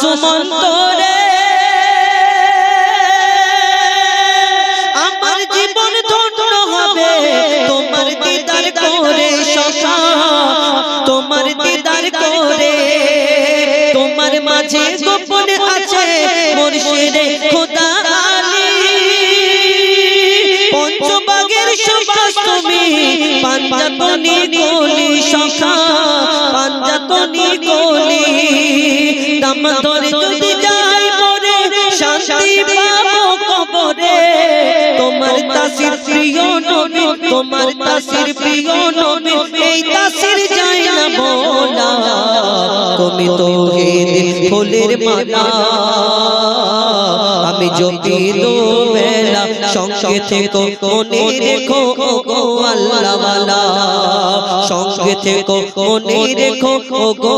মাসুম অন্তরে আমার জীবন ধন্য হবে তোমার দিদার করে সখা, তোমার দিদার করে। তোমার মাঝে গোপন আছে মুর্শিদে খোদা আলী, পঞ্চবাগের সুবাস তুমি পাঞ্জাতনি গলি সখা, পাঞ্জাতনি গলি। দাম ধরে যদি যাই পরে শান্তি পাবো কবরে। তোমার তাসির প্রিয় নবী, তোমার তাসির প্রিয় নবী, এই তাসির যায় না বলা। তুমি তৌহিদ ফুলের মালা, আমি জপি দো বেলা, সঙ্গে থেকো মনে রেখো ওগো আল্লাহওয়ালা, সঙ্গে থেকো মনে রেখো ওগো